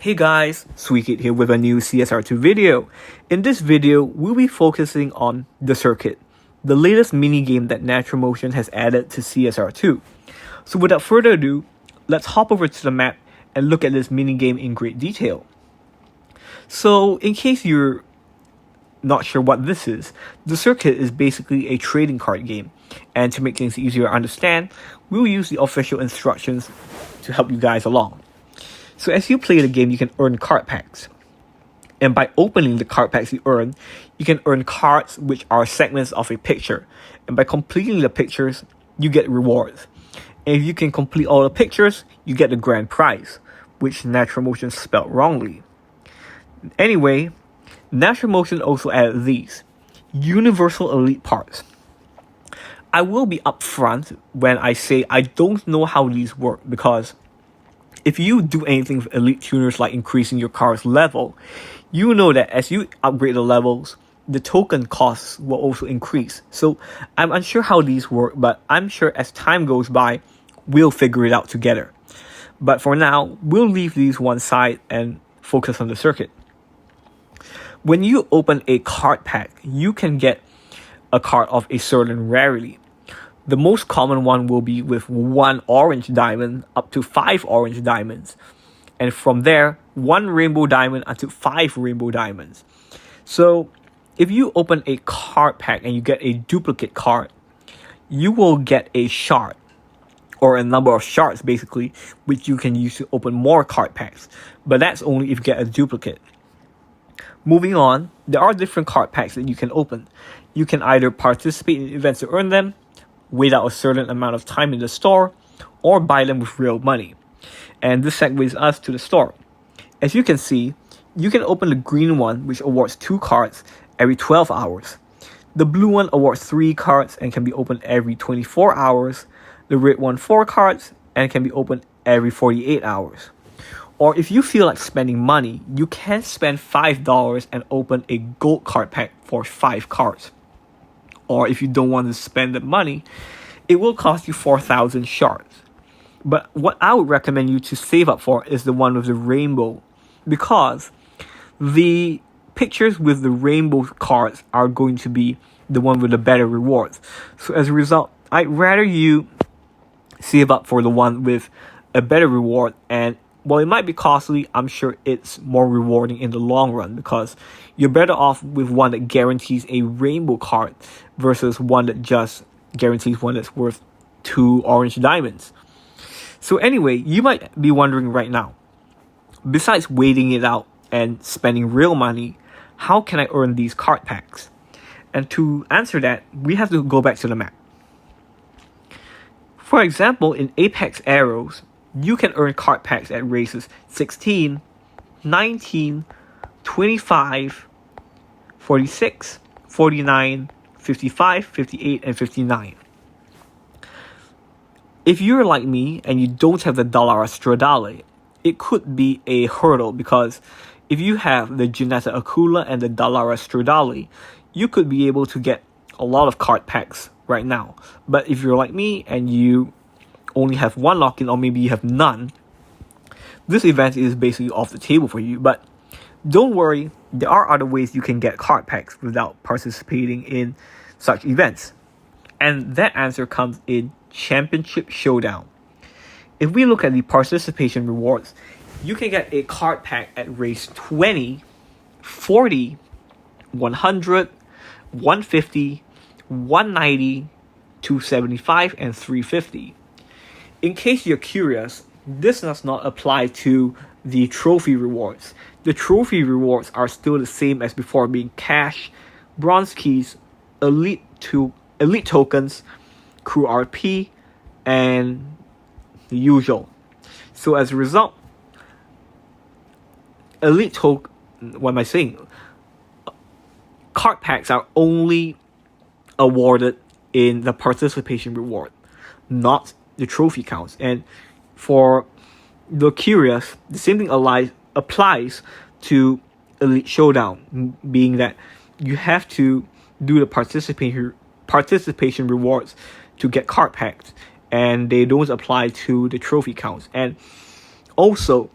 Hey guys, Sweekit here with a new CSR2 video. In this video, we'll be focusing on the circuit, the latest mini-game that Natural Motion has added to CSR2. So without further ado, let's hop over to the map and look at this mini-game in great detail. So in case you're not sure what this is, the circuit is basically a trading card game. And to make things easier to understand, we'll use the official instructions to help you guys along. So as you play the game, you can earn card packs. And by opening the card packs you can earn cards which are segments of a picture. And by completing the pictures, you get rewards. And if you can complete all the pictures, you get the grand prize, which Natural Motion spelled wrongly. Anyway, Natural Motion also added these Universal Elite parts. I will be upfront when I say I don't know how these work, because if you do anything with elite tuners like increasing your car's level, you know that as you upgrade the levels, the token costs will also increase. So I'm unsure how these work, but I'm sure as time goes by, we'll figure it out together. But for now, we'll leave these one side and focus on the circuit. When you open a card pack, you can get a card of a certain rarity. The most common one will be with 1 orange diamond up to 5 orange diamonds. And from there, 1 rainbow diamond up to 5 rainbow diamonds. So if you open a card pack and you get a duplicate card, you will get a shard, or a number of shards basically, which you can use to open more card packs. But that's only if you get a duplicate. Moving on, there are different card packs that you can open. You can either participate in events to earn them, wait out a certain amount of time in the store, or buy them with real money. And this segues us to the store. As you can see, you can open the green one, which awards 2 cards every 12 hours. The blue one awards 3 cards and can be opened every 24 hours. The red one 4 cards and can be opened every 48 hours. Or if you feel like spending money, you can spend $5 and open a gold card pack for 5 cards. Or if you don't want to spend the money, it will cost you 4,000 shards. But what I would recommend you to save up for is the one with the rainbow, because the pictures with the rainbow cards are going to be the one with the better rewards. So as a result, I'd rather you save up for the one with a better reward. And while it might be costly, I'm sure it's more rewarding in the long run, because you're better off with one that guarantees a rainbow card versus one that just guarantees one that's worth 2 orange diamonds. So anyway, you might be wondering right now, besides waiting it out and spending real money, how can I earn these card packs? And to answer that, we have to go back to the map. For example, in Apex Arrows, you can earn card packs at races 16, 19, 25, 46, 49, 55, 58, and 59. If you're like me and you don't have the dollar stradale, it could be a hurdle, because if you have the Geneta Acula and the dollar stradale, you could be able to get a lot of card packs right now. But if you're like me and you only have 1 lock-in, or maybe you have none, this event is basically off the table for you. But don't worry, there are other ways you can get card packs without participating in such events. And that answer comes in Championship Showdown. If we look at the participation rewards, you can get a card pack at race 20, 40, 100, 150, 190, 275, and 350. In case you're curious, this does not apply to the trophy rewards. The trophy rewards are still the same as before, being cash, bronze keys, elite tokens, crew RP, and the usual. So as a result, card packs are only awarded in the participation reward, not the trophy counts. And for the curious, the same thing applies to Elite Showdown, being that you have to do the participation rewards to get card packs, and they don't apply to the trophy counts. And also,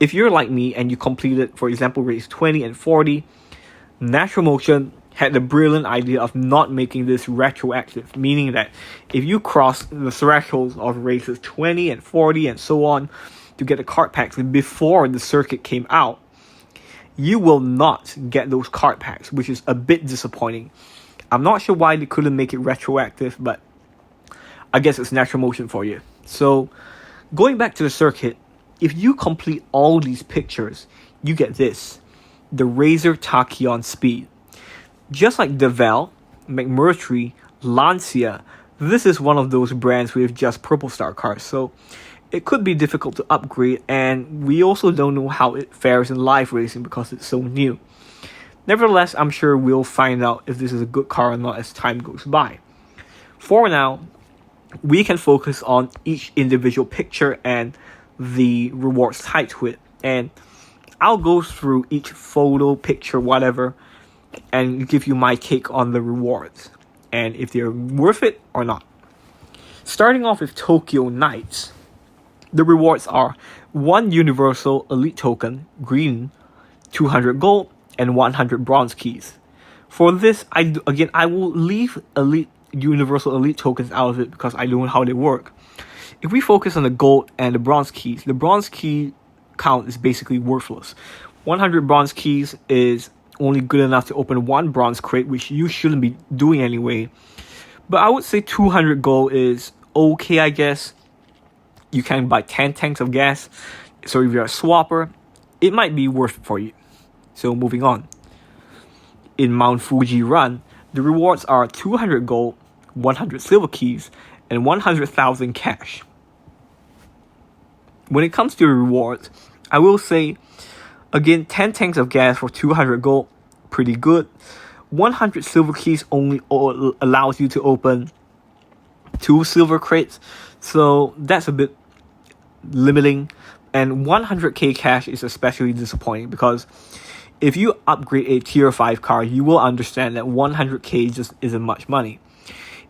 If you're like me and you completed, for example, race 20 and 40, Natural Motion had the brilliant idea of not making this retroactive, meaning that if you cross the thresholds of races 20 and 40 and so on to get the card packs before the circuit came out, you will not get those card packs, which is a bit disappointing. I'm not sure why they couldn't make it retroactive, but I guess it's Natural Motion for you. So, going back to the circuit, if you complete all these pictures, you get this, the Razor Tachyon Speed. Just like Devel, McMurtry, Lancia, this is one of those brands with just Purple Star cards, so it could be difficult to upgrade, and we also don't know how it fares in live racing because it's so new. Nevertheless, I'm sure we'll find out if this is a good car or not as time goes by. For now, we can focus on each individual picture and the rewards tied to it, and I'll go through each photo, picture, whatever, and give you my take on the rewards and if they're worth it or not. Starting off with Tokyo Nights, the rewards are 1 Universal Elite Token, green, 200 gold, and 100 bronze keys. For this, I will leave Universal Elite tokens out of it because I don't know how they work. If we focus on the gold and the bronze keys, the bronze key count is basically worthless. 100 bronze keys is only good enough to open 1 bronze crate, which you shouldn't be doing anyway. But I would say 200 gold is okay, I guess. You can buy 10 tanks of gas. So if you're a swapper, it might be worth it for you. So moving on. In Mount Fuji Run, the rewards are 200 gold, 100 silver keys, and 100,000 cash. When it comes to rewards, I will say, again, 10 tanks of gas for 200 gold, pretty good. 100 silver keys only allows you to open 2 silver crates, so that's a bit limiting. And 100k cash is especially disappointing because if you upgrade a tier 5 car, you will understand that 100k just isn't much money.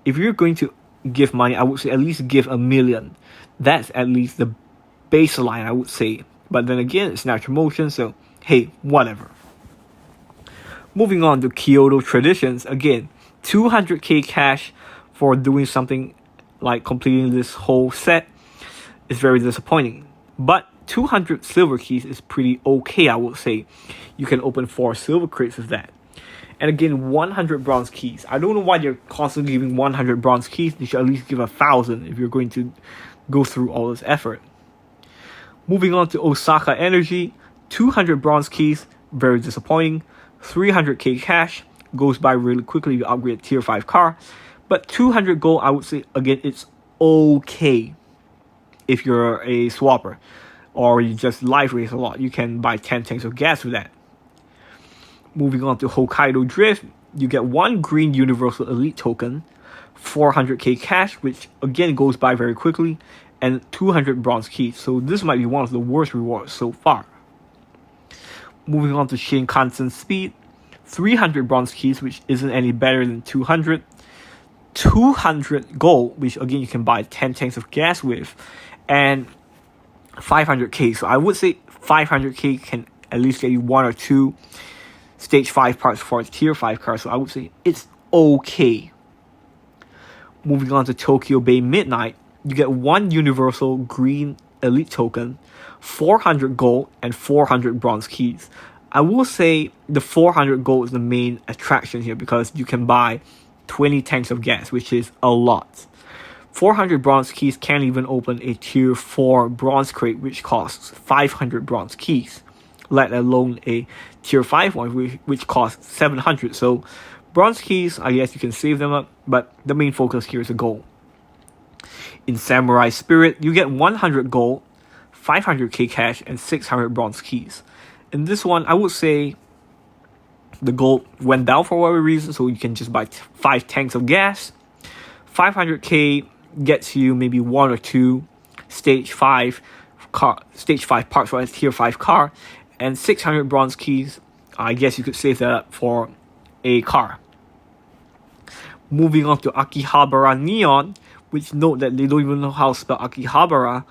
If you're going to give money, I would say at least give $1 million. That's at least the baseline, I would say. But then again, it's Natural Motion, so hey, whatever. Moving on to Kyoto Traditions, again, 200k cash for doing something like completing this whole set is very disappointing. But 200 silver keys is pretty okay, I would say. You can open 4 silver crates with that. And again, 100 bronze keys. I don't know why they're constantly giving 100 bronze keys. They should at least give 1,000 if you're going to go through all this effort. Moving on to Osaka Energy, 200 bronze keys, very disappointing. 300k cash, goes by really quickly if you upgrade a tier 5 car. But 200 gold, I would say, again, it's okay if you're a swapper or you just live race a lot. You can buy 10 tanks of gas with that. Moving on to Hokkaido Drift, you get 1 green Universal Elite token, 400k cash, which again goes by very quickly, and 200 bronze keys. So this might be one of the worst rewards so far. Moving on to Shinkansen Speed, 300 bronze keys, which isn't any better than 200. 200 gold, which again you can buy 10 tanks of gas with, and 500k. So I would say 500k can at least get you 1 or 2 stage 5 parts for a tier 5 car. So I would say it's okay. Moving on to Tokyo Bay Midnight, you get 1 Universal Green Elite token, 400 gold, and 400 bronze keys. I will say the 400 gold is the main attraction here because you can buy 20 tanks of gas, which is a lot. 400 bronze keys can't even open a tier 4 bronze crate, which costs 500 bronze keys, let alone a tier 5 one, which costs 700. So bronze keys, I guess you can save them up, but the main focus here is the gold. In Samurai Spirit, you get 100 gold, 500k cash, and 600 bronze keys. In this one, I would say the gold went down for whatever reason, so you can just buy 5 tanks of gas. 500k gets you maybe 1 or 2 stage 5 parts for a tier 5 car, and 600 bronze keys, I guess you could save that up for a car. Moving on to Akihabara Neon, which note that they don't even know how to spell Akihabara.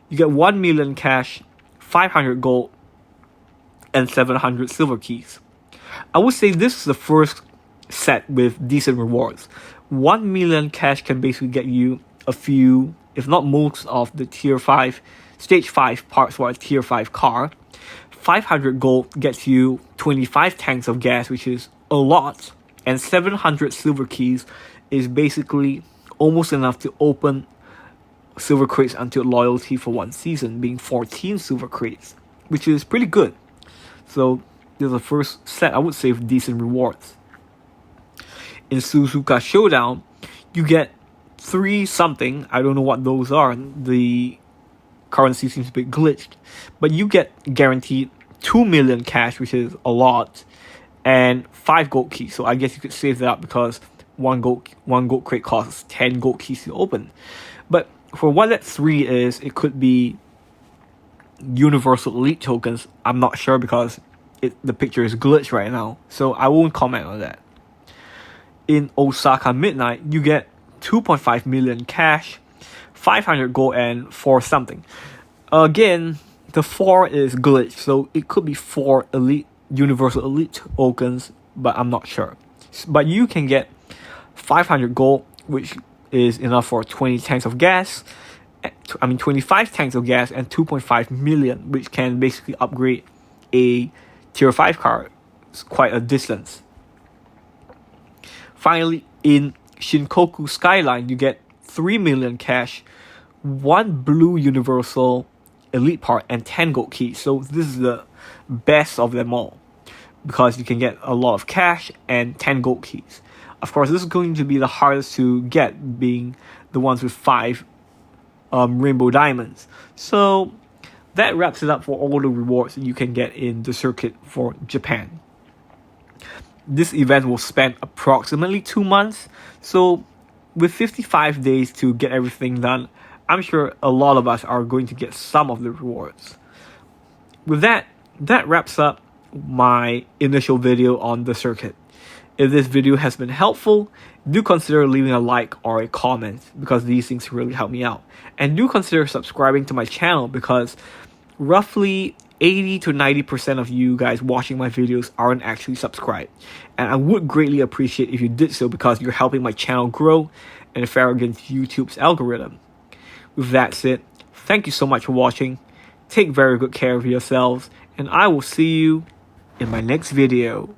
You get 1 million cash, 500 gold, and 700 silver keys. I would say this is the first set with decent rewards. 1 million cash can basically get you a few, if not most, of the tier 5, stage 5 parts for a tier 5 car. 500 gold gets you 25 tanks of gas, which is a lot. And 700 silver keys is basically almost enough to open silver crates until loyalty for 1 season, being 14 silver crates, which is pretty good. So there's a first set, I would say, of decent rewards. In Suzuka Showdown, you get 3 something. I don't know what those are. The currency seems a bit glitched. But you get guaranteed 2 million cash, which is a lot, and 5 gold keys. So I guess you could save that up because one gold crate costs 10 gold keys to open. But for what that 3 is, it could be universal elite tokens. I'm not sure because the picture is glitched right now, so I won't comment on that. In Osaka Midnight, you get 2.5 million cash, 500 gold, and 4 something. Again, the 4 is glitched, so it could be 4 elite universal elite tokens, but I'm not sure. But you can get 500 gold, which is enough for 20 tanks of gas. 25 tanks of gas and 2.5 million, which can basically upgrade a tier 5 car. It's quite a distance. Finally, in Shinkoku Skyline, you get 3 million cash, 1 blue universal elite part, and 10 gold keys. So this is the best of them all, because you can get a lot of cash and 10 gold keys. Of course, this is going to be the hardest to get, being the ones with 5 rainbow diamonds. So that wraps it up for all the rewards that you can get in the circuit for Japan. This event will spend approximately 2 months, so with 55 days to get everything done, I'm sure a lot of us are going to get some of the rewards. With that wraps up my initial video on the circuit. If this video has been helpful, do consider leaving a like or a comment, because these things really help me out. And do consider subscribing to my channel, because roughly 80 to 90% of you guys watching my videos aren't actually subscribed. And I would greatly appreciate if you did so, because you're helping my channel grow and fare against YouTube's algorithm. With that said, thank you so much for watching. Take very good care of yourselves, and I will see you in my next video.